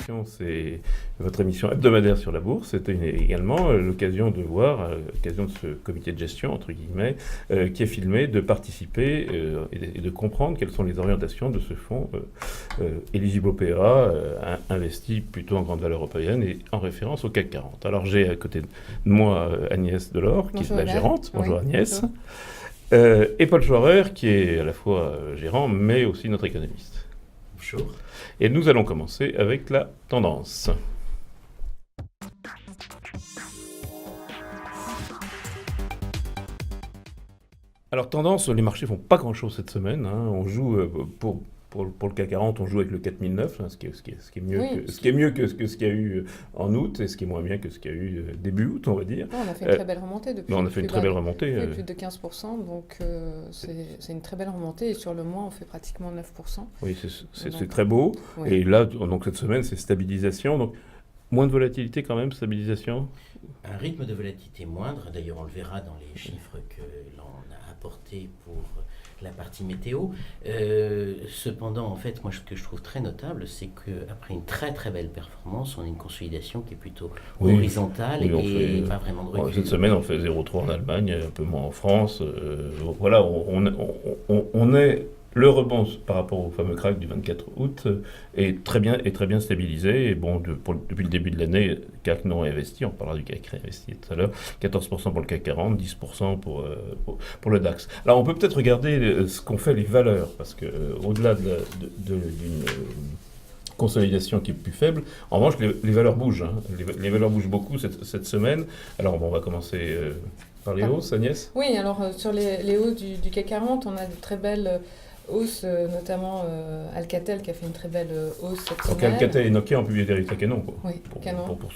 émission, c'est votre émission hebdomadaire sur la bourse. C'était également l'occasion de voir, l'occasion de ce comité de gestion, entre guillemets, qui est filmé, de participer et de comprendre quelles sont les orientations de ce fonds éligible au PEA, investi plutôt en grande valeur européenne et en référence au CAC 40. Alors j'ai à côté de moi Agnès Delors, qui est la gérante. Bonjour Agnès. Bonjour. Et Paul Schwarrer, qui est à la fois gérant, mais aussi notre économiste. Bonjour. Et nous allons commencer avec la tendance. Alors tendance, les marchés font pas grand-chose cette semaine. On joue pour le CAC 40, on joue avec le 4009, ce qui est mieux que ce qu'il y a eu en août et ce qui est moins bien que ce qu'il y a eu début août, on va dire. On a fait une très belle remontée depuis. On a fait une très belle remontée. Plus de 15%, donc c'est une très belle remontée. Et sur le mois, on fait pratiquement 9%. Oui, c'est très beau. Oui. Et là, donc cette semaine, c'est stabilisation. Donc moins de volatilité quand même, stabilisation. Un rythme de volatilité moindre. D'ailleurs, on le verra dans les chiffres que l'on a apportés pour la partie météo. Cependant, en fait, moi, ce que je trouve très notable, c'est qu'après une très très belle performance, on a une consolidation qui est plutôt horizontale et pas vraiment de recul. Cette semaine, on fait 0,3 en Allemagne, un peu moins en France. Voilà, on est... Le rebond par rapport au fameux crack du 24 août est très bien stabilisé. Et bon, depuis le début de l'année, CAC non investi, on parlera du CAC réinvesti tout à l'heure, 14% pour le CAC 40, 10% pour le DAX. Alors on peut peut-être regarder ce qu'ont fait les valeurs, parce que au-delà d'une consolidation qui est plus faible, en revanche, les valeurs bougent. Les valeurs bougent beaucoup cette semaine. Alors bon, on va commencer par les hausses, Agnès. Oui, alors sur les hausses du CAC 40, on a de très belles hausse, notamment Alcatel qui a fait une très belle hausse cette semaine. Donc Alcatel et Nokia ont publié des résultats Canon, quoi. Oui, Canon. Pour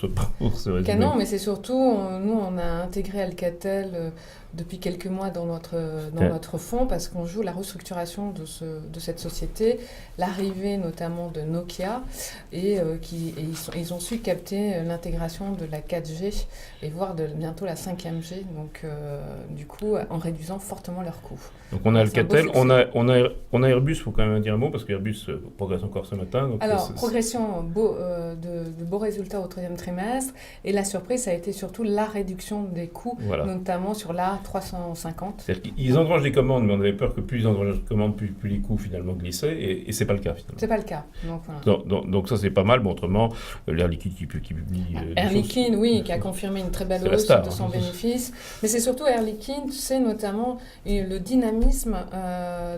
ce résumé. Canon, mais c'est surtout, nous on a intégré Alcatel depuis quelques mois dans notre fonds parce qu'on joue la restructuration de cette société, l'arrivée notamment de Nokia et ils ont su capter l'intégration de la 4G et voire bientôt la 5G, donc du coup en réduisant fortement leurs coûts. Donc on a Alcatel, on a Airbus, il faut quand même dire un mot parce qu'Airbus progresse encore ce matin. Donc alors progression de beaux résultats au troisième trimestre et la surprise ça a été surtout la réduction des coûts, notamment sur la 350. C'est-à-dire qu'ils engrangent des commandes, mais on avait peur que plus ils engrangent des commandes, plus les coûts finalement glissaient, et c'est pas le cas finalement. C'est pas le cas. Donc, voilà. donc ça c'est pas mal, bon, autrement, l'Air Liquide qui publie... Air Liquide, oui, qui a confirmé une très belle hausse de son bénéfice, mais c'est surtout Air Liquide, c'est notamment le dynamisme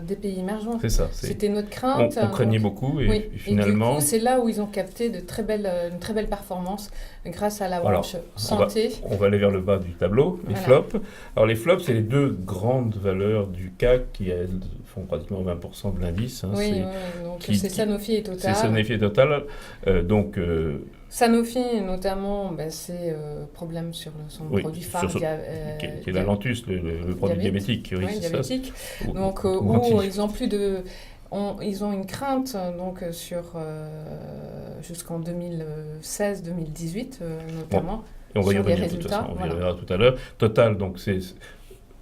des pays émergents. C'est ça. C'était notre crainte. On craignait beaucoup, et finalement... Et du coup, c'est là où ils ont capté une très belle performance grâce à la branche santé. On va aller vers le bas du tableau, les flops. Alors les flops, c'est les deux grandes valeurs du CAC qui font pratiquement 20% de l'indice. Donc c'est Sanofi et Total. C'est Sanofi et Total. Sanofi, notamment, c'est problème sur son produit phare. Qui est la Lantus, le produit diabétique. Oui, diabétique. Donc, où ils ont plus de... Ils ont une crainte donc, jusqu'en 2016-2018, notamment. Bon. Et on va y revenir de toute façon, on y reviendra tout à l'heure. Total, donc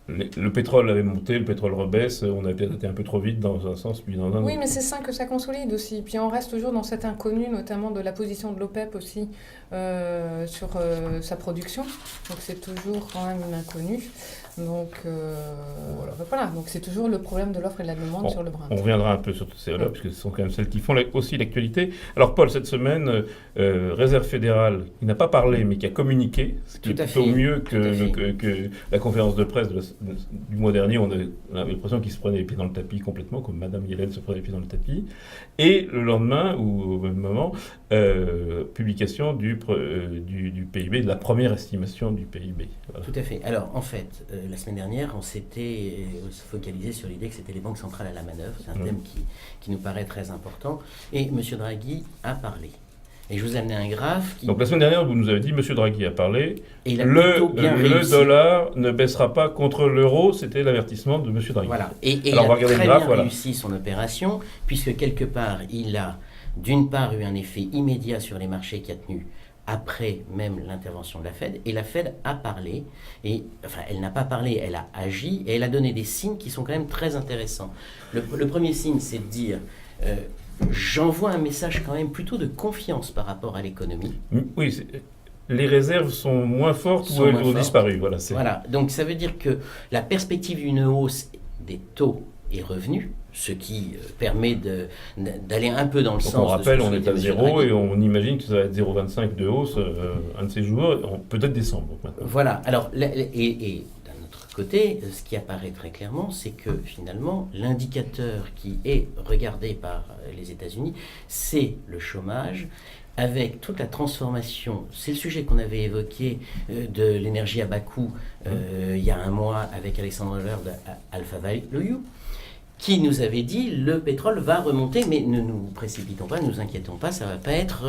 le pétrole avait monté, le pétrole rebaisse, on a peut-être été un peu trop vite dans un sens, puis dans un autre. Oui, mais c'est sain que ça consolide aussi. Puis on reste toujours dans cet inconnu, notamment de la position de l'OPEP aussi sur sa production. Donc c'est toujours quand même une inconnue. Donc voilà, donc c'est toujours le problème de l'offre et de la demande sur le Brent. On reviendra un peu sur toutes ces là puisque ce sont quand même celles qui font aussi l'actualité. Alors Paul, cette semaine, Réserve fédérale, qui n'a pas parlé mais qui a communiqué, ce qui est plutôt mieux que la conférence de presse du mois dernier. On avait l'impression qu'il se prenait les pieds dans le tapis complètement, comme Madame Yellen se prenait les pieds dans le tapis. Et le lendemain, ou au même moment, publication du PIB, de la première estimation du PIB. Voilà. Tout à fait. Alors en fait, la semaine dernière, on s'était focalisé sur l'idée que c'était les banques centrales à la manœuvre. C'est un thème qui nous paraît très important. Et M. Draghi a parlé. Et je vous ai amené un graphe. Donc la semaine dernière, vous nous avez dit, M. Draghi a parlé, et il a le dollar ne baissera pas contre l'euro, c'était l'avertissement de M. Draghi. Voilà. Et alors, il a très bien réussi son opération, puisque quelque part, il a d'une part eu un effet immédiat sur les marchés qui a tenu après même l'intervention de la Fed, et la Fed a parlé, elle n'a pas parlé, elle a agi, et elle a donné des signes qui sont quand même très intéressants. Le premier signe, c'est de dire, j'envoie un message quand même plutôt de confiance par rapport à l'économie. Oui, les réserves sont moins fortes ou elles ont disparu. Voilà, donc ça veut dire que la perspective d'une hausse des taux et revenus, ce qui permet d'aller un peu dans le sens. On rappelle, on est à 0 et on imagine que ça va être 0,25 de hausse un de ces jours, peut-être décembre maintenant. Voilà, alors, et d'un autre côté, ce qui apparaît très clairement, c'est que finalement, l'indicateur qui est regardé par les États-Unis, c'est le chômage, avec toute la transformation, c'est le sujet qu'on avait évoqué de l'énergie à bas coût il y a un mois avec Alexandre Leur de Alpha Value, qui nous avait dit le pétrole va remonter, mais ne nous précipitons pas, ne nous inquiétons pas, ça ne va pas être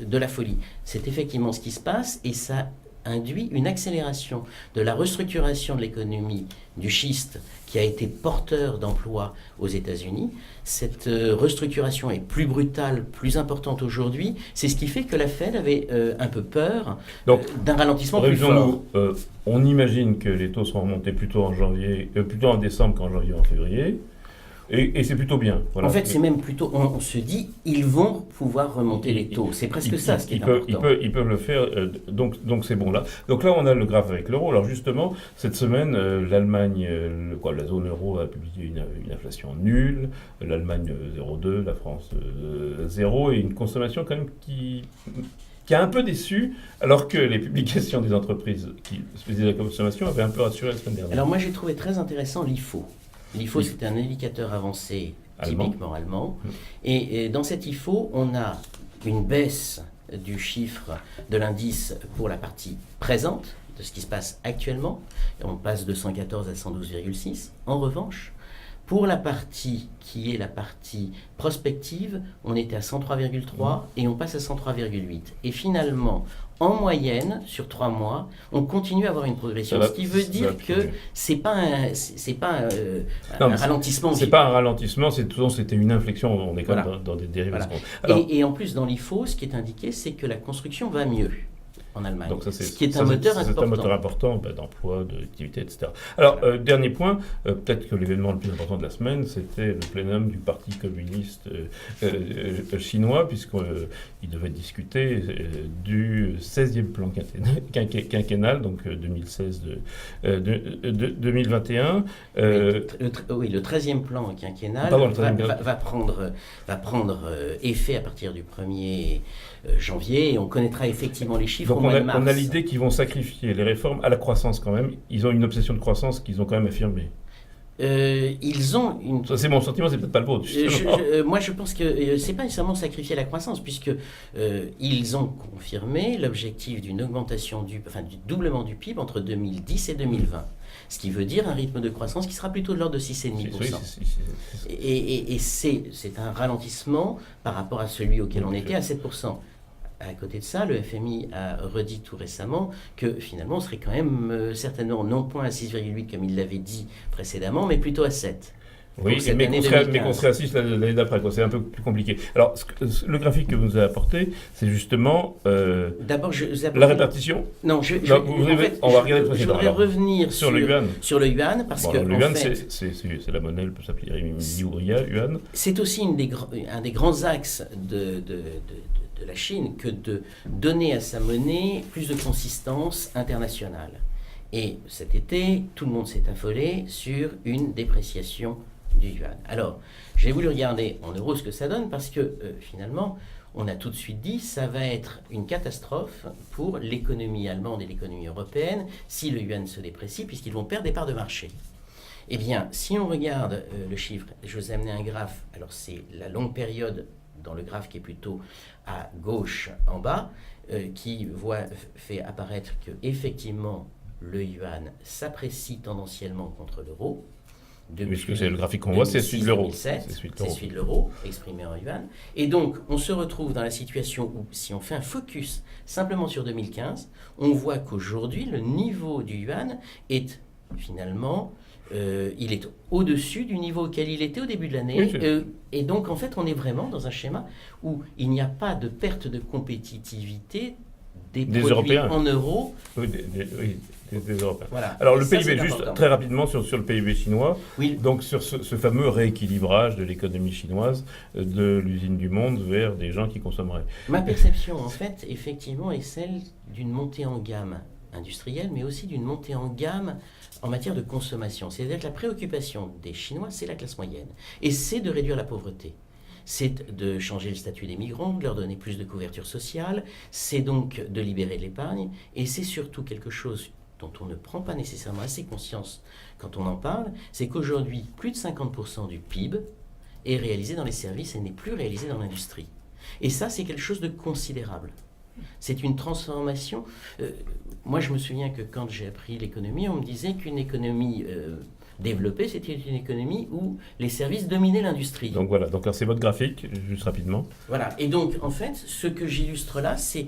de la folie. C'est effectivement ce qui se passe et ça induit une accélération de la restructuration de l'économie du schiste qui a été porteur d'emplois aux États-Unis. Cette restructuration est plus brutale, plus importante aujourd'hui. C'est ce qui fait que la Fed avait un peu peur d'un ralentissement plus fort. On imagine que les taux seront remontés plutôt en décembre qu'en janvier ou en février. Et c'est plutôt bien. Voilà. En fait, c'est même plutôt, on se dit, ils vont pouvoir remonter les taux. C'est presque ça ce qui est important. Ils peuvent le faire, donc c'est bon là. Donc là, on a le graphe avec l'euro. Alors justement, cette semaine, l'Allemagne, la zone euro a publié une inflation nulle, l'Allemagne 0,2, la France 0, et une consommation quand même qui a un peu déçu, alors que les publications des entreprises qui spécialisent la consommation avaient un peu rassuré la semaine dernière. Alors moi, j'ai trouvé très intéressant l'IFO. L'IFO, c'est un indicateur avancé typiquement allemand. Et dans cet IFO, on a une baisse du chiffre de l'indice pour la partie présente, de ce qui se passe actuellement. On passe de 114 à 112,6. En revanche, pour la partie qui est la partie prospective, on était à 103,3 et on passe à 103,8. Et finalement, en moyenne, sur 3 mois, on continue à avoir une progression. Ce qui veut dire que c'est pas un ralentissement. C'est pas un ralentissement, c'était une inflexion. On est quand même dans des dérives. Voilà. Et en plus, dans l'IFO, ce qui est indiqué, c'est que la construction va mieux en Allemagne. Donc ce qui est un moteur important. C'est un moteur important d'emploi, d'activité, etc. Alors, dernier point, peut-être que l'événement le plus important de la semaine, c'était le plénum du Parti communiste chinois, puisqu'il devait discuter du 16e plan quinquennal, donc 2016-2021. Oui, le 13e plan quinquennal va prendre effet à partir du 1er janvier, et on connaîtra effectivement les chiffres. Donc on a l'idée qu'ils vont sacrifier les réformes à la croissance quand même. Ils ont une obsession de croissance qu'ils ont quand même affirmée. Ils ont une... Ça, c'est mon sentiment, c'est peut-être pas le vôtre. Moi, je pense que c'est pas nécessairement sacrifier la croissance, puisque ils ont confirmé l'objectif d'une augmentation du doublement du PIB entre 2010 et 2020. Ce qui veut dire un rythme de croissance qui sera plutôt de l'ordre de 6,5%. Et c'est un ralentissement par rapport à celui auquel on était à 7%. À côté de ça, le FMI a redit tout récemment que finalement on serait quand même certainement non point à 6,8 comme il l'avait dit précédemment, mais plutôt à 7. Oui, mais qu'on serait à 6 l'année d'après, c'est un peu plus compliqué. Alors, le graphique que vous nous avez apporté, c'est justement d'abord, la répartition. Non, on va regarder le précédent. Je voudrais revenir sur le yuan. Sur le yuan, parce que le yuan, c'est la monnaie, elle peut s'appeler yuan. C'est aussi un des grands axes de la Chine que de donner à sa monnaie plus de consistance internationale. Et cet été, tout le monde s'est affolé sur une dépréciation du yuan. Alors, j'ai voulu regarder en euros ce que ça donne parce que finalement, on a tout de suite dit ça va être une catastrophe pour l'économie allemande et l'économie européenne si le yuan se déprécie puisqu'ils vont perdre des parts de marché. Eh bien, si on regarde le chiffre, je vous ai amené un graphe, alors c'est la longue période dans le graphe qui est plutôt à gauche en bas, qui fait apparaître que effectivement le yuan s'apprécie tendanciellement contre l'euro. Puisque c'est le graphique qu'on voit, c'est celui de l'euro. C'est celui de l'euro, exprimé en yuan. Et donc, on se retrouve dans la situation où, si on fait un focus simplement sur 2015, on voit qu'aujourd'hui, le niveau du yuan est finalement... il est au-dessus du niveau auquel il était au début de l'année. Et donc, en fait, on est vraiment dans un schéma où il n'y a pas de perte de compétitivité des Des produits Européens. en euros. Oui, des Européens. Voilà. Alors, le Ça, PIB, c'est juste important. très rapidement sur le PIB chinois, Oui, donc sur ce fameux rééquilibrage de l'économie chinoise, de l'usine du monde vers des gens qui consommeraient. ma perception, en fait, effectivement, est celle d'une montée en gamme industrielle, mais aussi d'une montée en gamme en matière de consommation. C'est-à-dire que la préoccupation des Chinois, c'est la classe moyenne. Et c'est de réduire la pauvreté. C'est de changer le statut des migrants, de leur donner plus de couverture sociale, c'est donc de libérer de l'épargne, et c'est surtout quelque chose dont on ne prend pas nécessairement assez conscience quand on en parle, c'est qu'aujourd'hui, plus de 50% du PIB est réalisé dans les services et n'est plus réalisé dans l'industrie. Et ça, c'est quelque chose de considérable. C'est une transformation. Moi, je me souviens que quand j'ai appris l'économie, on me disait qu'une économie développée, c'était une économie où les services dominaient l'industrie. Donc voilà, donc là c'est votre graphique, juste rapidement. Voilà. Et donc, en fait, ce que j'illustre là, c'est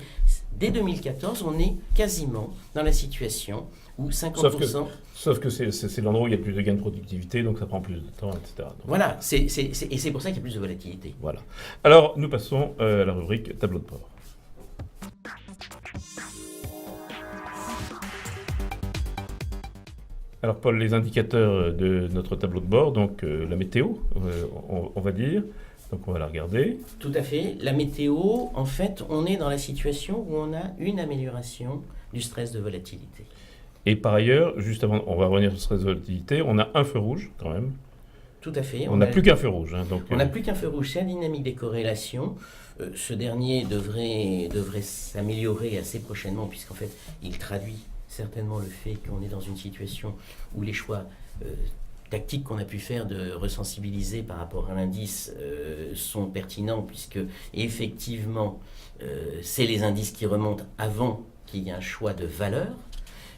dès 2014, on est quasiment dans la situation où 50%... Sauf que c'est l'endroit où il y a plus de gains de productivité, donc ça prend plus de temps, etc. Donc, Voilà. Et c'est pour ça qu'il y a plus de volatilité. voilà. Alors, nous passons à la rubrique tableau de bord. Alors Paul, les indicateurs de notre tableau de bord, donc la météo, on va dire, donc on va la regarder. Tout à fait. La météo, en fait, on est dans la situation où on a une amélioration du stress de volatilité. Et par ailleurs, juste avant, on va revenir sur le stress de volatilité, on a un feu rouge quand même. Tout à fait. On n'a plus qu'un feu rouge. Hein, donc, on n'a plus qu'un feu rouge, c'est la dynamique des corrélations. Ce dernier devrait s'améliorer assez prochainement, puisqu'en fait, il traduit certainement le fait qu'on est dans une situation où les choix tactiques qu'on a pu faire de resensibiliser par rapport à l'indice sont pertinents, puisque effectivement, c'est les indices qui remontent avant qu'il y ait un choix de valeur.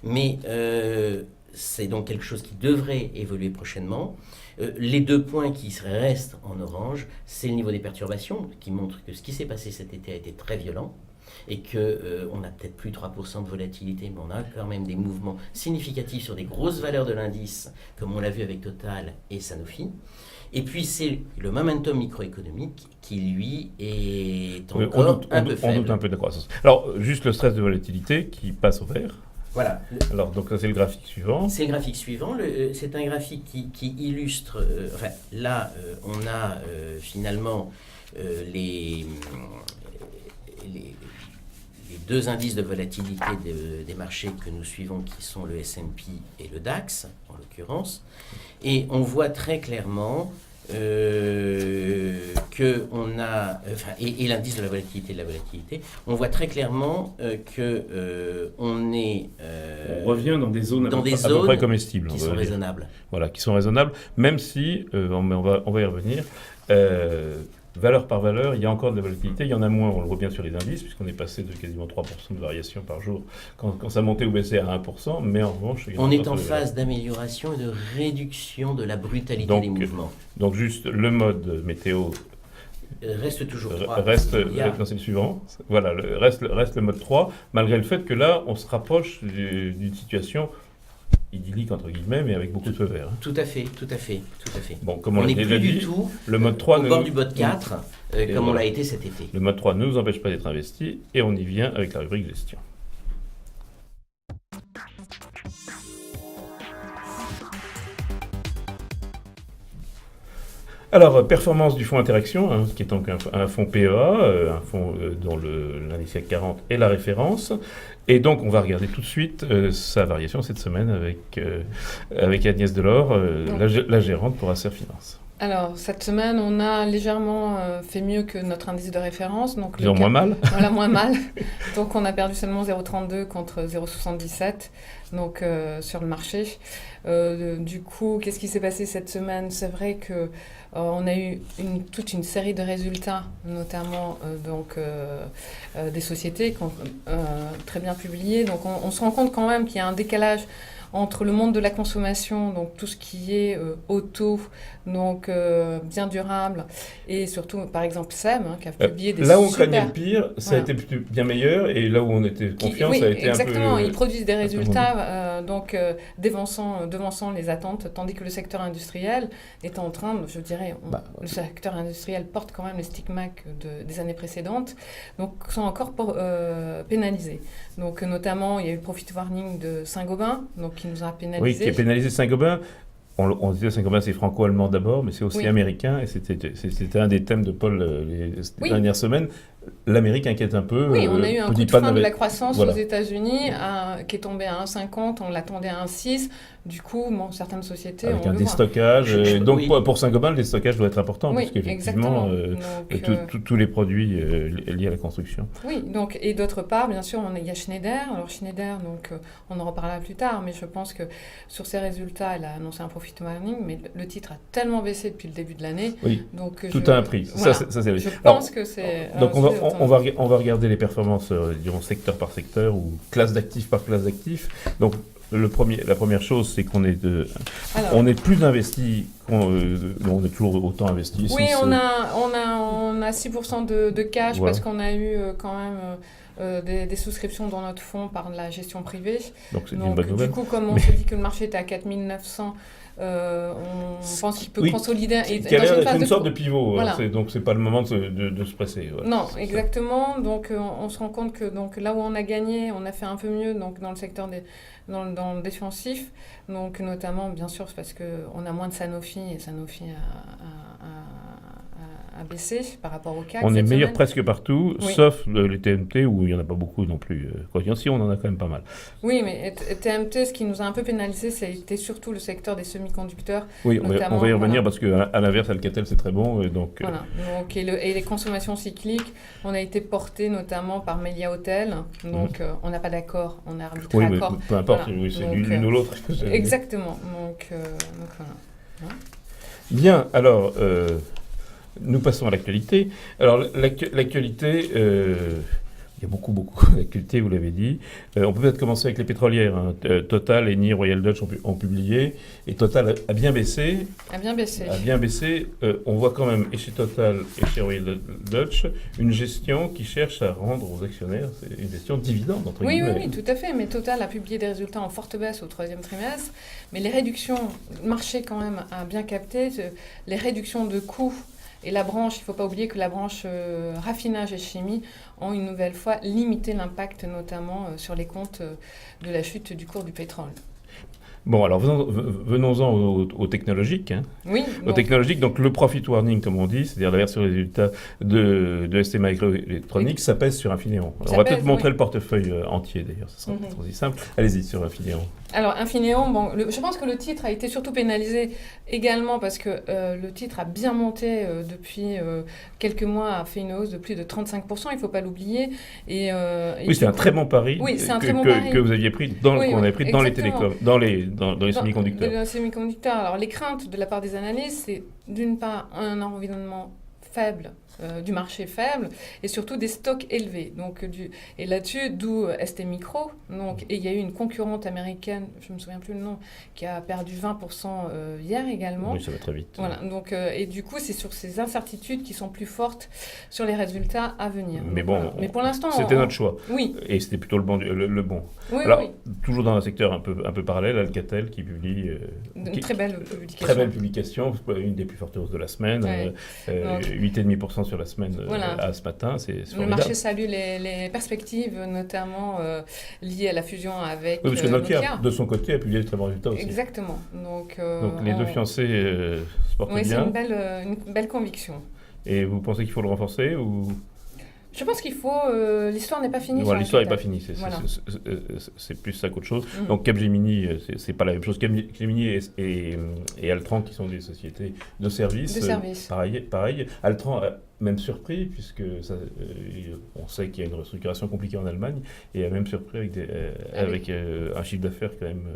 Mais c'est donc quelque chose qui devrait évoluer prochainement. Les deux points qui restent en orange, c'est le niveau des perturbations, qui montre que ce qui s'est passé cet été a été très violent, et qu'on a peut-être plus de 3% de volatilité, mais on a quand même des mouvements significatifs sur des grosses valeurs de l'indice, comme on l'a vu avec Total et Sanofi. Et puis c'est le momentum microéconomique qui, lui, est encore un peu faible. On doute un peu de la croissance. Alors, juste le stress de volatilité qui passe au vert. Voilà. Alors, donc ça c'est le graphique suivant. C'est le graphique suivant. C'est un graphique qui illustre... enfin, là, on a finalement les deux indices de volatilité des marchés que nous suivons, qui sont le S&P et le DAX, en l'occurrence. Et on voit très clairement que on a... et l'indice de la volatilité, on voit très clairement que on est... on revient dans des zones à peu près comestibles. Qui sont raisonnables. Voilà, qui sont raisonnables, même si, on va y revenir, valeur par valeur, il y a encore de la volatilité, il y en a moins, on le voit bien sur les indices, puisqu'on est passé de quasiment 3% de variation par jour, quand ça montait ou baissait à 1%, mais en revanche... On est en phase d'amélioration et de réduction de la brutalité des mouvements. Donc juste le mode météo... Reste toujours 3. Non, c'est le suivant. Voilà, reste le mode 3, malgré le fait que là, on se rapproche d'une situation idyllique entre guillemets, mais avec beaucoup de feux verts. Tout à fait. Bon, comme on l'a n'est déjà plus dit, du tout le mode 3 au bord du bord 4, comme on l'a été cet été. Le mode 3 ne nous empêche pas d'être investi, et on y vient avec la rubrique gestion. Alors, performance du fonds Interaction, hein, qui est donc un fonds PEA, un fonds dont l'indice CAC 40 est la référence. Et donc, on va regarder tout de suite sa variation cette semaine avec Agnès Delors, la gérante pour Acer Finance. Alors, cette semaine, on a légèrement fait mieux que notre indice de référence. Donc moins mal. Voilà, moins mal. Donc, on a perdu seulement 0,32 contre 0,77 donc, sur le marché. Du coup, qu'est-ce qui s'est passé cette semaine? C'est vrai que on a eu toute une série de résultats, notamment des sociétés qui ont très bien publié. Donc, on se rend compte quand même qu'il y a un décalage entre le monde de la consommation, donc tout ce qui est auto, donc bien durable, et surtout par exemple SEM, qui a publié des là où on super... craignait le pire, ça a été bien meilleur, et là où on était confiant, ça a été exactement, un peu... ils produisent des résultats devançant les attentes, tandis que le secteur industriel est en train, je dirais, le secteur industriel porte quand même les stigmates des années précédentes, donc sont encore pénalisés. Donc notamment, il y a eu le profit warning de Saint-Gobain, donc qui nous a pénalisés. Oui, qui a pénalisé Saint-Gobain. On disait Saint-Gobain, c'est franco-allemand d'abord, mais c'est aussi américain, et c'était un des thèmes de Paul les dernières semaines. L'Amérique inquiète un peu. Oui, on a eu un coup de frein de la croissance aux États-Unis qui est tombé à 1,50, on l'attendait à 1,6. Du coup, certaines sociétés avec un déstockage. Donc pour Saint-Gobain, le déstockage doit être important, parce qu'effectivement, tous les produits liés à la construction. Oui, donc, et d'autre part, bien sûr, il y a Schneider. Alors Schneider, donc, on en reparlera plus tard, mais je pense que sur ses résultats, elle a annoncé un profit warning, mais le titre a tellement baissé depuis le début de l'année. Oui, tout a un prix. Voilà. Ça, c'est... Je pense que c'est... Donc on va regarder les performances, disons, secteur par secteur ou classe d'actifs par classe d'actifs. Donc la première chose, c'est qu'on est plus investi, on est toujours autant investi. Oui, on a 6% de cash parce qu'on a eu quand même des souscriptions dans notre fonds par la gestion privée. Donc c'est une bonne nouvelle. Du coup, comme on se dit que le marché était à 4900, on pense qu'il peut consolider. Il y a une sorte de pivot, voilà. Donc c'est pas le moment de se presser. Voilà. Non, exactement. Donc on se rend compte que là où on a gagné, on a fait un peu mieux donc, dans le secteur dans le défensif. Donc notamment, bien sûr, c'est parce qu'on a moins de Sanofi, et Sanofi a baissé par rapport au CAC. On est meilleur presque partout, sauf les TMT où il n'y en a pas beaucoup non plus. Quoi qu'il en soit, on en a quand même pas mal. Oui, mais TMT, ce qui nous a un peu pénalisé, c'était surtout le secteur des semi-conducteurs. Oui, on va y revenir parce qu'à l'inverse, Alcatel, c'est très bon. Donc, voilà. Donc, et les consommations cycliques, on a été porté notamment par Melia Hotel. Donc, on n'a pas d'accord, on a arbitré accord. Oui, peu importe, voilà. C'est l'une ou l'autre. Exactement. Donc voilà. Hein? Bien, alors... nous passons à l'actualité. Alors, l'actualité, il y a beaucoup d'actualités, vous l'avez dit. On peut peut-être commencer avec les pétrolières. Hein. Total, Eni, Royal Dutch ont publié. Et Total a bien baissé. On voit quand même, et chez Total et chez Royal Dutch, une gestion qui cherche à rendre aux actionnaires, c'est une gestion dividende, entre guillemets. Oui, tout à fait. Mais Total a publié des résultats en forte baisse au troisième trimestre. Mais les réductions, le marché quand même a bien capté, les réductions de coûts. Et la branche, il ne faut pas oublier que la branche raffinage et chimie ont une nouvelle fois limité l'impact, notamment sur les comptes de la chute du cours du pétrole. Bon, alors venons-en aux technologiques. Hein. Oui. Aux technologiques, donc le profit warning, comme on dit, c'est-à-dire la version résultat de ST Microelectronics, ça pèse sur Infineon. On va peut-être montrer le portefeuille entier, d'ailleurs, ça sera aussi simple. Allez-y, sur Infineon. Alors, Infineon, je pense que le titre a été surtout pénalisé également parce que le titre a bien monté depuis quelques mois, a fait une hausse de plus de 35%, il ne faut pas l'oublier. Oui, c'est un très bon pari, que vous aviez pris, qu'on avait pris dans les télécoms, dans les semi-conducteurs. Dans les semi-conducteurs. Alors, les craintes de la part des analystes, c'est d'une part un environnement faible, du marché faible, et surtout des stocks élevés. Donc, et là-dessus, d'où ST Micro. Donc, et il y a eu une concurrente américaine, je ne me souviens plus le nom, qui a perdu 20% hier également. Oui, ça va très vite. Voilà. Donc, et du coup, c'est sur ces incertitudes qui sont plus fortes sur les résultats à venir. Mais bon, voilà. Mais pour l'instant, c'était notre choix. Oui. Et c'était plutôt le bon. Oui, alors, toujours dans un secteur un peu parallèle, Alcatel qui publie... une très belle publication. Très belle publication, une des plus fortes hausses de la semaine. 8,5% sur la semaine à ce matin, c'est formidable. Le marché salue les perspectives, notamment liées à la fusion avec parce que Nokia, de son côté, a publié de très bons résultats aussi. Exactement. Donc les deux fiancés se portent bien. C'est une belle conviction. Et vous pensez qu'il faut le renforcer ou... Je pense qu'il faut... l'histoire n'est pas finie. Voilà, l'histoire n'est pas finie, c'est plus ça qu'autre chose. Donc Capgemini, c'est pas la même chose. Capgemini et Altran, qui sont des sociétés de services. Pareil. Altran a même surpris, puisque on sait qu'il y a une restructuration compliquée en Allemagne, et a même surpris avec un chiffre d'affaires quand même...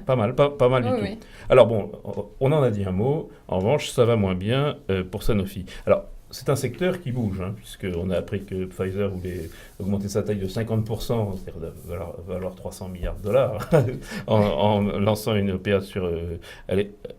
Pas mal du tout. Oui. Alors bon, on en a dit un mot. En revanche, ça va moins bien pour Sanofi. Alors, c'est un secteur qui bouge, hein, puisqu'on a appris que Pfizer voulait augmenter sa taille de 50%, c'est-à-dire valoir 300 milliards de dollars, en lançant une OPA sur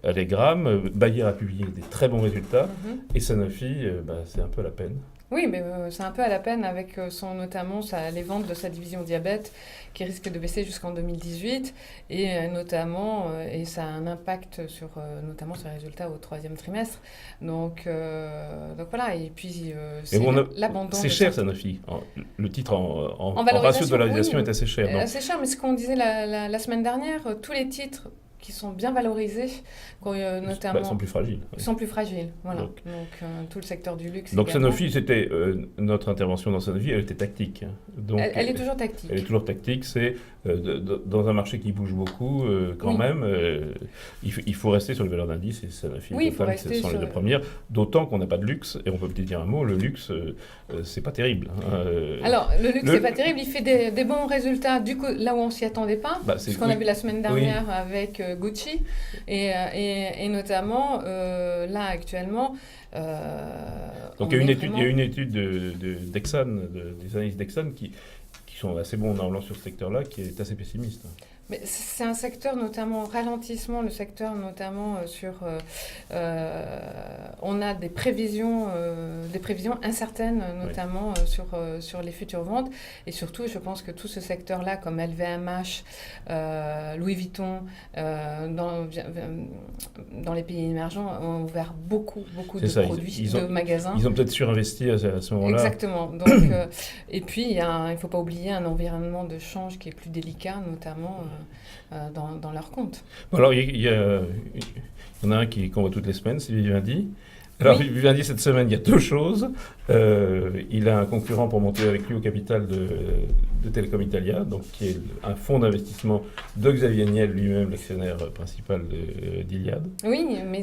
Allegram. Bayer a publié des très bons résultats, et Sanofi, c'est un peu la peine. Oui, mais c'est un peu à la peine avec notamment les ventes de sa division diabète qui risquent de baisser jusqu'en 2018 et notamment et ça a un impact notamment sur les résultats au troisième trimestre. Donc voilà, et puis c'est l'abandon. C'est cher Sanofi. Le titre en ratio de valorisation est assez cher. Assez cher, mais ce qu'on disait la semaine dernière, tous les titres qui sont bien valorisés, notamment... sont plus fragiles. Oui. Sont plus fragiles, voilà. Donc tout le secteur du luxe. Donc Sanofi, c'était notre intervention dans Sanofi, elle était tactique. Donc, elle est toujours tactique. Elle est toujours tactique, c'est dans un marché qui bouge beaucoup, même, il faut rester sur les valeurs d'indice, et Sanofi et Total, ce sont les deux premières, d'autant qu'on n'a pas de luxe, et on peut peut-être dire un mot, le luxe, c'est pas terrible. Alors, le luxe, c'est pas terrible, il fait des bons résultats, du coup, là où on s'y attendait pas, ce qu'on a vu la semaine dernière avec Gucci, et notamment, là, actuellement... Donc il y a une étude d'Exxon, des analystes d'Exxon qui sont assez bons en allant sur ce secteur-là, qui est assez pessimiste. Mais c'est un secteur notamment ralentissement, le secteur notamment on a des prévisions incertaines notamment sur les futures ventes, et surtout je pense que tout ce secteur-là comme LVMH, Louis Vuitton, dans les pays émergents ont ouvert beaucoup de produits, de magasins. Ils ont peut-être surinvesti à ce moment-là. Exactement. Donc, et puis il ne faut pas oublier un environnement de change qui est plus délicat, notamment dans leurs comptes. Alors, il y en a un qu'on voit toutes les semaines, c'est Vivendi. Alors, Vivendi, cette semaine, il y a deux choses. Il a un concurrent pour monter avec lui au capital de Telecom Italia, donc qui est un fonds d'investissement de Xavier Niel, lui-même l'actionnaire principal d'Iliad. Oui, mais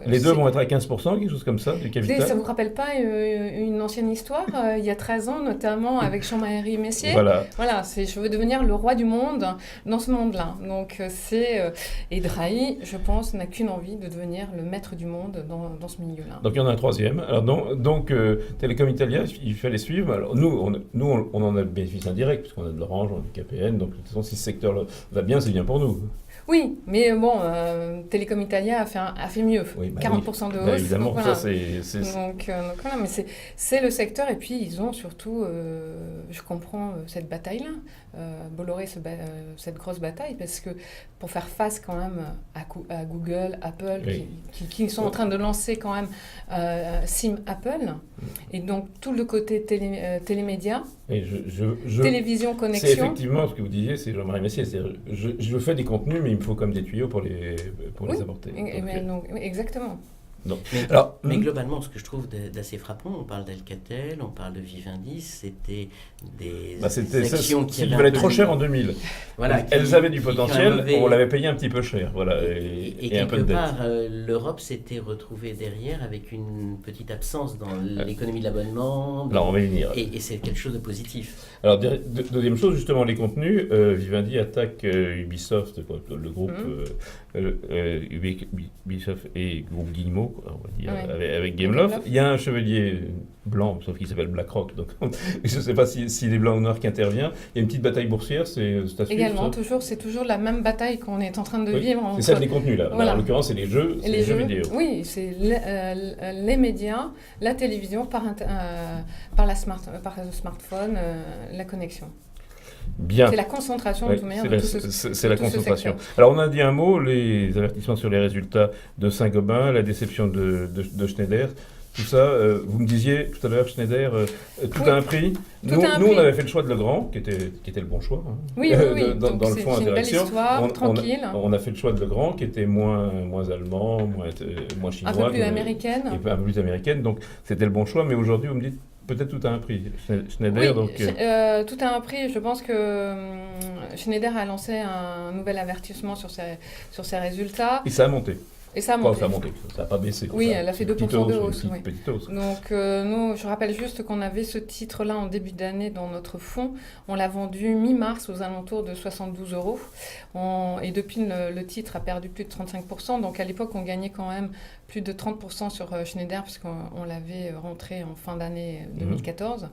les deux vont être à 15%, quelque chose comme ça, du capital. Ça ne vous rappelle pas une ancienne histoire, il y a 13 ans, notamment avec Jean-Marie Messier? Voilà, je veux devenir le roi du monde dans ce monde-là. Donc, et Drahi, je pense, n'a qu'une envie de devenir le maître du monde dans ce milieu-là. Donc il y en a un troisième. Alors, donc Telecom Italia, il fallait suivre. Alors, nous, on en a le bénéfice indirect, puisqu'on a de l'Orange, on a du KPN. Donc de toute façon, si ce secteur va bien, c'est bien pour nous. Oui, mais bon, Telecom Italia a fait mieux. Oui, 40% de hausse. Évidemment, donc, voilà. Ça c'est... Donc voilà, mais c'est le secteur. Et puis, ils ont surtout, je comprends cette bataille-là, Bolloré, cette grosse bataille, parce que pour faire face quand même à Google, Apple, qui sont en train de lancer quand même SIM Apple, et donc tout le côté télémédia, télévision, connexion. C'est effectivement ce que vous disiez, c'est Jean-Marie Messier. Je fais des contenus, mais il me faut comme des tuyaux pour les apporter. Exactement. Mais globalement, ce que je trouve d'assez frappant, on parle d'Alcatel, on parle de Vivendi, c'était des actions qui valaient trop cher en 2000. Voilà, elles avaient du potentiel, on l'avait payé un petit peu cher. Voilà, et quelque part, l'Europe s'était retrouvée derrière avec une petite absence dans l'économie de l'abonnement. Alors, on va y venir. Et c'est quelque chose de positif. Alors, deuxième chose, justement, les contenus. Vivendi attaque Ubisoft, le groupe Ubisoft et groupe Guillemot, on va dire, avec Gameloft. Il y a un chevalier blanc, sauf qu'il s'appelle BlackRock, donc je ne sais pas s'il est blanc ou noir qui intervient. Il y a une petite bataille boursière, c'est à suivre. Également, c'est toujours la même bataille qu'on est en train de vivre. C'est celle des contenus, là. Voilà. En l'occurrence, c'est les jeux vidéo. Oui, c'est les médias, la télévision, par le smartphone, la connexion. Bien. C'est la concentration, de toute manière. C'est la concentration. Alors, on a dit un mot, les avertissements sur les résultats de Saint-Gobain, la déception de Schneider. Tout ça, vous me disiez tout à l'heure, Schneider, tout a un prix. Nous, on avait fait le choix de Legrand, qui était le bon choix. Hein, oui. Dans le fond de direction. Tranquille. On a fait le choix de Legrand, qui était moins allemand, moins chinois. Un peu plus américaine. Un peu plus américaine, donc c'était le bon choix. Mais aujourd'hui, vous me dites, peut-être tout a un prix. Schneider, oui, tout a un prix. Je pense que Schneider a lancé un nouvel avertissement sur ses résultats. Et ça a monté. Et ça a Enfin, monté. ça a monté, ça n'a pas baissé. Oui, Ça, elle a fait c'est une 2% de petite hausse. Oui. petite hausse. Donc, nous, je rappelle juste qu'on avait ce titre-là en début d'année dans notre fonds. On l'a vendu mi-mars aux alentours de 72 euros. Et depuis, le titre a perdu plus de 35%. Donc, à l'époque, on gagnait quand même plus de 30% sur Schneider, puisqu'on l'avait rentré en fin d'année 2014.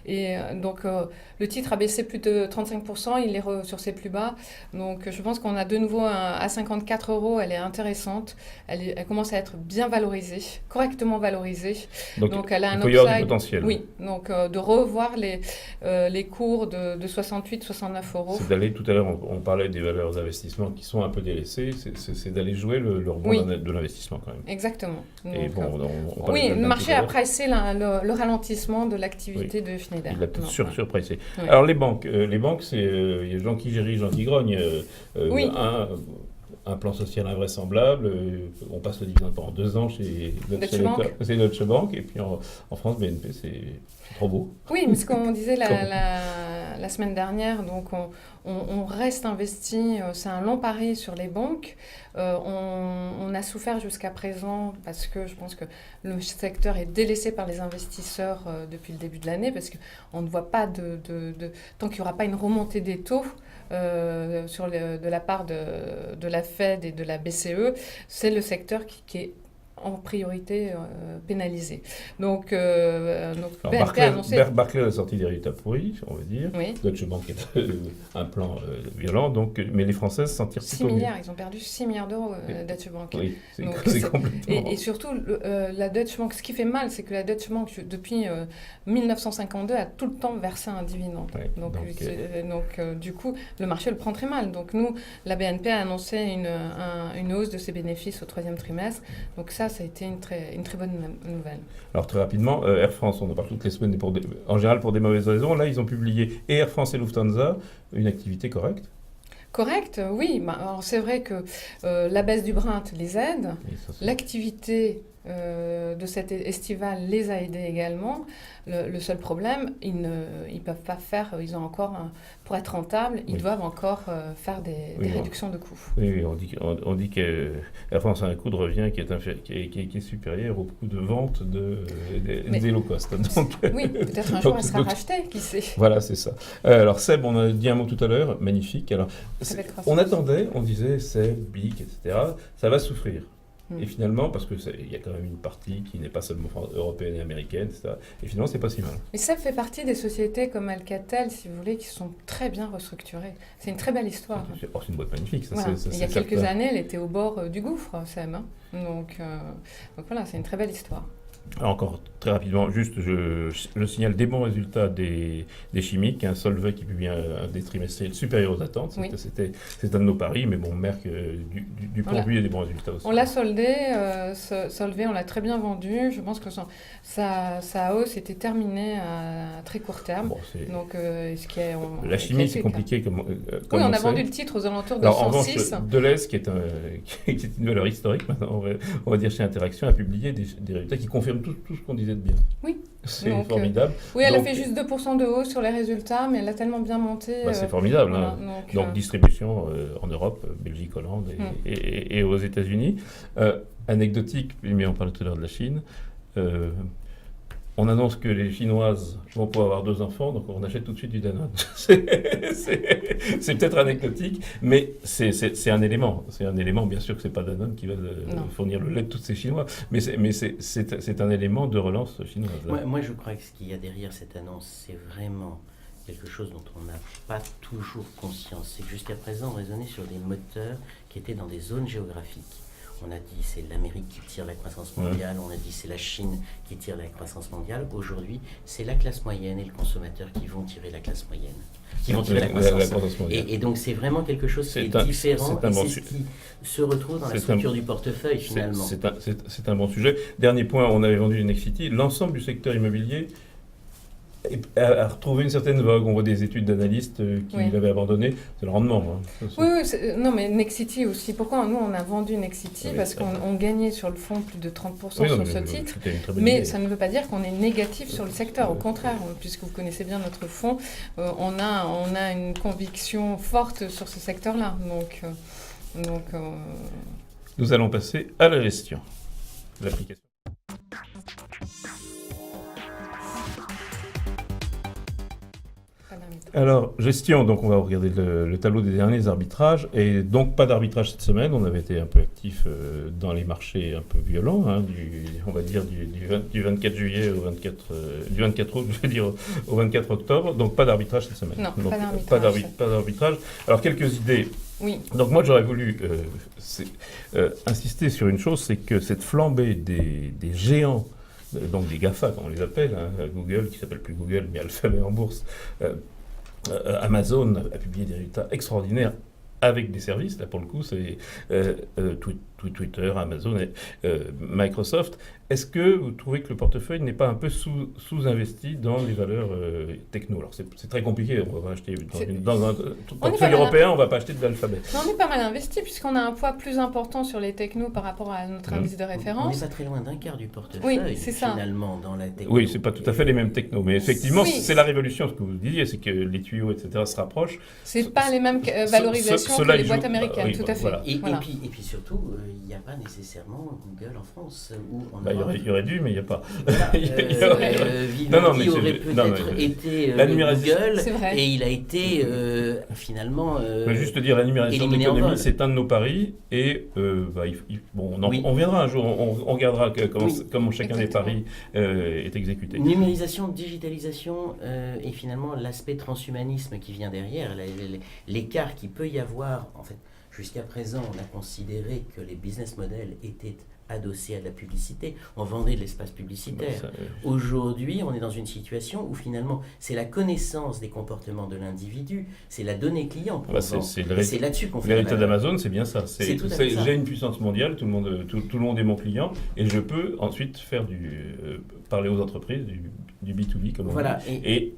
Et donc, le titre a baissé plus de 35%. Il est sur ses plus bas. Donc, je pense qu'on a de nouveau à 54 euros. Elle est intéressante. Elle commence à être bien valorisée, correctement valorisée. Donc elle a un il peut y avoir du upside. potentiel. Oui, donc de revoir les cours de 68, 69 euros. C'est d'aller, tout à l'heure, on parlait des valeurs d'investissement qui sont un peu délaissées, c'est d'aller jouer le rebond de l'investissement quand même. Exactement. Donc, Et bon, on parlait oui, de le marché tout à a l'heure. pricé le ralentissement de l'activité de Schneider. Il l'a peut-être Non, surpricé. Oui. Alors les banques, c'est il y a Jean qui gérit, Jean qui grogne. Oui. Un plan social invraisemblable. On passe le dividende pendant 2 ans chez Deutsche Bank. c'est Deutsche Bank. Et puis en France, BNP, c'est trop beau. Oui, mais ce qu'on disait la semaine dernière, donc on reste investi, c'est un long pari sur les banques. On a souffert jusqu'à présent parce que je pense que le secteur est délaissé par les investisseurs depuis le début de l'année, parce qu'on ne voit pas tant qu'il n'y aura pas une remontée des taux de la part de la Fed et de la BCE, c'est le secteur qui est en priorité pénalisé. Donc BNP a annoncé... Barclays a sorti des résultats pourris, on va dire. Oui. Deutsche Bank est un plan violent, donc, mais les Françaises s'en tirent 6 plutôt milliards, ils ont perdu 6 milliards d'euros, Deutsche Bank. mieux. Oui, Donc, c'est complètement... Et surtout, la Deutsche Bank, ce qui fait mal, c'est que la Deutsche Bank, depuis 1952, a tout le temps versé un dividende. Ouais, donc, du coup, le marché le prend très mal. Donc nous, la BNP a annoncé une hausse de ses bénéfices au 3e trimestre. Donc ça a été une très bonne nouvelle. Alors très rapidement, Air France, on en parle toutes les semaines, en général pour des mauvaises raisons. Là, ils ont publié, et Air France et Lufthansa, une activité correcte. Correct, oui. Alors c'est vrai que la baisse du Brent les aide. L'activité de cet estival les a aidés également. Le seul problème, ils ne peuvent pas faire, ils ont encore, pour être rentables, ils doivent encore faire des réductions de coûts. Oui, on dit que Air France a un coût de revient qui est supérieur au coût de vente des low cost. Donc, oui, peut-être un jour elle sera rachetée, qui sait. Voilà, c'est ça. Alors Seb, on a dit un mot tout à l'heure, magnifique. Alors, on attendait, on disait Seb, BIC, etc., ça va souffrir. Et finalement, parce qu'il y a quand même une partie qui n'est pas seulement européenne et américaine, etc. Et finalement, c'est pas si mal. Et ça fait partie des sociétés comme Alcatel, si vous voulez, qui sont très bien restructurées. C'est une très belle histoire. C'est une boîte magnifique. Ça, voilà. Il y a quelques certain. années, elle était au bord du gouffre, Sam. Hein. Donc voilà, c'est une très belle histoire. Alors encore très rapidement, juste je signale des bons résultats des chimiques, un Solvay qui publie des trimestriels supérieurs aux attentes, Oui. c'est un de nos paris, mais bon, Merck du pourvu et des bons résultats aussi. On l'a soldé, Solvay, on l'a très bien vendu, je pense que sa hausse était terminée à très court terme. Bon, donc, la chimie, c'est compliqué comme oui, on a vendu le titre aux alentours de Alors, 106. En revanche, Deleuze, qui est une valeur historique maintenant, on va dire chez Interaction, a publié des résultats qui confirment tout ce qu'on disait de bien. Oui. C'est formidable. Oui, elle a fait juste 2% de hausse sur les résultats, mais elle a tellement bien monté. C'est formidable. Voilà, hein. Donc distribution en Europe, Belgique, Hollande et aux États-Unis. Anecdotique, mais on parlait tout à l'heure de la Chine. On annonce que les Chinoises vont pouvoir avoir 2 enfants, donc on achète tout de suite du Danone. C'est peut-être anecdotique, mais c'est un élément. C'est un élément, bien sûr que c'est pas Danone qui va fournir le lait de tous ces Chinois, mais c'est un élément de relance chinoise. Moi, je crois que ce qu'il y a derrière cette annonce, c'est vraiment quelque chose dont on n'a pas toujours conscience. C'est que jusqu'à présent, on raisonnait sur des moteurs qui étaient dans des zones géographiques. On a dit c'est l'Amérique qui tire la croissance mondiale, on a dit c'est la Chine qui tire la croissance mondiale. Aujourd'hui, c'est la classe moyenne et le consommateur qui vont tirer la classe moyenne, qui vont tirer la croissance mondiale. Et donc c'est vraiment quelque chose qui est différent et c'est ce qui se retrouve dans la structure du portefeuille finalement. C'est un bon sujet. Dernier point, on avait vendu du Nexity. L'ensemble du secteur immobilier a retrouvé une certaine vogue. On voit des études d'analystes qui l'avaient abandonné. C'est le rendement. Hein. Oui, non, mais Nexity aussi. Pourquoi nous, on a vendu Nexity? Parce qu'on gagnait sur le fond plus de 30% sur ce titre. Mais ça ne veut pas dire qu'on est négatif sur le secteur. Au contraire, puisque vous connaissez bien notre fonds, on a une conviction forte sur ce secteur-là. Donc Nous allons passer à la gestion de l'application. Alors, gestion, donc on va regarder le tableau des derniers arbitrages, et donc pas d'arbitrage cette semaine, on avait été un peu actifs dans les marchés un peu violents, hein, on va dire du 24 juillet au 24, du 24 août, je veux dire, au 24 octobre, donc pas d'arbitrage cette semaine. Non, donc, pas d'arbitrage. Pas d'arbitrage. Alors, quelques idées. Oui. Donc moi j'aurais voulu insister sur une chose, c'est que cette flambée des géants, donc des GAFA, comme on les appelle, hein, Google, qui s'appelle plus Google, mais Alphabet en bourse, Amazon a publié des résultats extraordinaires avec des services, là pour le coup c'est Twitter, Amazon et Microsoft. Est-ce que vous trouvez que le portefeuille n'est pas un peu sous-investi dans les valeurs techno? Alors c'est très compliqué, on va pas acheter dans un portefeuille européen, on ne va pas acheter de l'Alphabet. On est pas mal investi puisqu'on a un poids plus important sur les technos par rapport à notre indice de référence. On n'est pas très loin d'un quart du portefeuille, oui, c'est finalement, dans la techno. Oui, c'est pas tout à fait les mêmes technos, mais effectivement, c'est la révolution, ce que vous disiez, c'est que les tuyaux, etc., se rapprochent. C'est pas les mêmes valorisations que les boîtes américaines, oui, tout à fait. Voilà. Et puis surtout, il n'y a pas nécessairement Google en France ou en Europe. Il y aurait dû, mais il n'y a pas. Vivendi aurait peut-être été Google, et il a été finalement juste dire, la numérisation de l'économie, c'est un de nos paris, et on viendra un jour, on regardera comment chacun des paris est exécuté. Numérisation, digitalisation, et finalement l'aspect transhumanisme qui vient derrière, l'écart qu'il peut y avoir, en fait. Jusqu'à présent, on a considéré que les business models étaient adossés à de la publicité. On vendait de l'espace publicitaire. Aujourd'hui, on est dans une situation où finalement, c'est la connaissance des comportements de l'individu, c'est la donnée client. C'est là-dessus qu'on fait. L'héritage d'Amazon, c'est bien ça. J'ai une puissance mondiale, tout le monde est mon client, et je peux ensuite faire parler aux entreprises du B2B, comme on dit. Et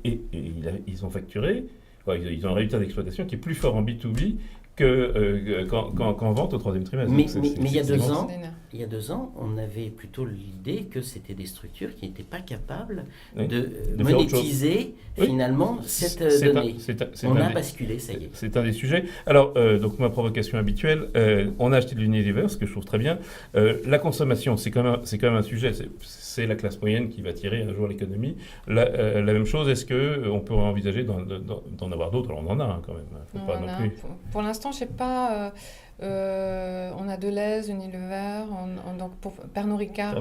ils ont facturé, ils ont un résultat d'exploitation qui est plus fort en B2B qu'en vente au troisième trimestre. Mais il y a 2 ans, on avait plutôt l'idée que c'était des structures qui n'étaient pas capables de monétiser finalement cette donnée. On a basculé, ça y est. C'est un des sujets. Alors, donc ma provocation habituelle, on a acheté de l'Unilever, ce que je trouve très bien. La consommation, c'est quand même un sujet. C'est la classe moyenne qui va tirer un jour l'économie. La même chose, est-ce qu'on peut envisager d'en avoir d'autres? Alors on en a quand même. Faut pas non plus. Pour l'instant, je ne sais pas. On a Deleuze, Unilever, donc pour Pernod Ricard,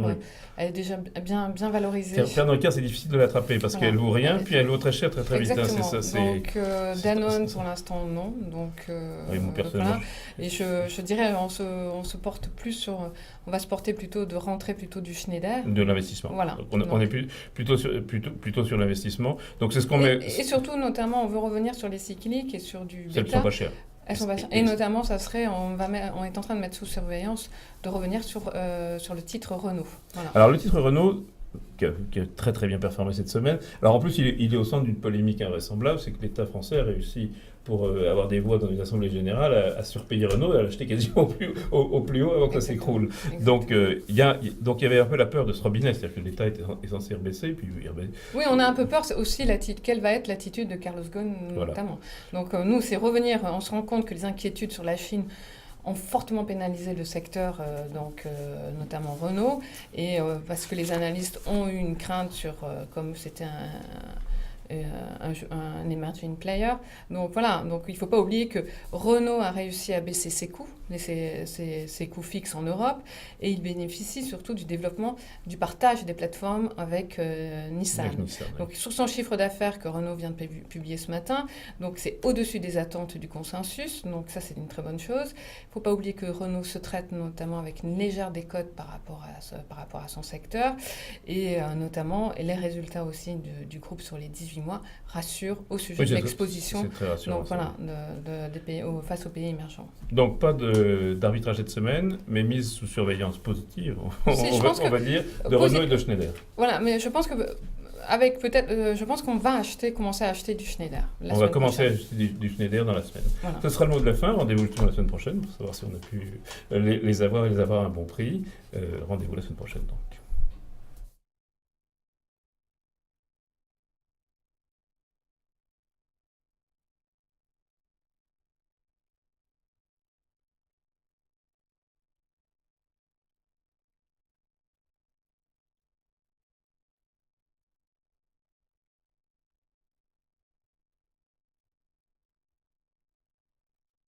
elle est déjà bien valorisée. Pernod Ricard, c'est difficile de l'attraper parce qu'elle vaut rien, puis elle vaut très cher très vite. Exactement. Donc Danone, pour l'instant, non. Donc, voilà. Et je dirais, on se porte plus sur... On va se porter plutôt de rentrer plutôt du Schneider. De l'investissement. Voilà. On est plutôt sur l'investissement. Donc c'est ce qu'on met... Et surtout, notamment, on veut revenir sur les cycliques et sur du bêta. Celles qui sont pas chères. Elles sont pas chères. Et notamment, ça serait, on est en train de mettre sous surveillance de revenir sur le titre Renault. Voilà. Alors le titre Renault, qui a très très bien performé cette semaine. Alors en plus, il est au centre d'une polémique invraisemblable, c'est que l'État français a réussi, pour avoir des voix dans une assemblée générale, à surpayer Renault et à l'acheter quasiment au plus haut avant que ça s'écroule. Donc il y avait un peu la peur de ce robinet, c'est-à-dire que l'État est censé rebaisser. Oui, on a un peu peur aussi quelle va être l'attitude de Carlos Ghosn notamment. Donc nous, c'est revenir, on se rend compte que les inquiétudes sur la Chine ont fortement pénalisé le secteur, notamment Renault, et parce que les analystes ont eu une crainte sur, comme c'était un emerging player. Donc voilà, donc il ne faut pas oublier que Renault a réussi à baisser ses coûts, ses coûts fixes en Europe, et il bénéficie surtout du développement, du partage des plateformes avec Nissan. Donc sur son chiffre d'affaires que Renault vient de publier ce matin, donc c'est au-dessus des attentes du consensus, donc ça c'est une très bonne chose. Il ne faut pas oublier que Renault se traite notamment avec une légère décote par rapport à son secteur, et notamment les résultats aussi du groupe sur les 18 mois rassurent au sujet de l'exposition face aux pays émergents. Donc pas d'arbitrage cette semaine, mais mise sous surveillance positive, on va dire, de Renault et de Schneider. Voilà, mais je pense que je pense qu'on va commencer à acheter du Schneider. On va commencer à acheter du Schneider dans la semaine. Voilà. Ce sera le mot de la fin. Rendez-vous la semaine prochaine pour savoir si on a pu les avoir et les avoir à un bon prix. Rendez-vous la semaine prochaine donc.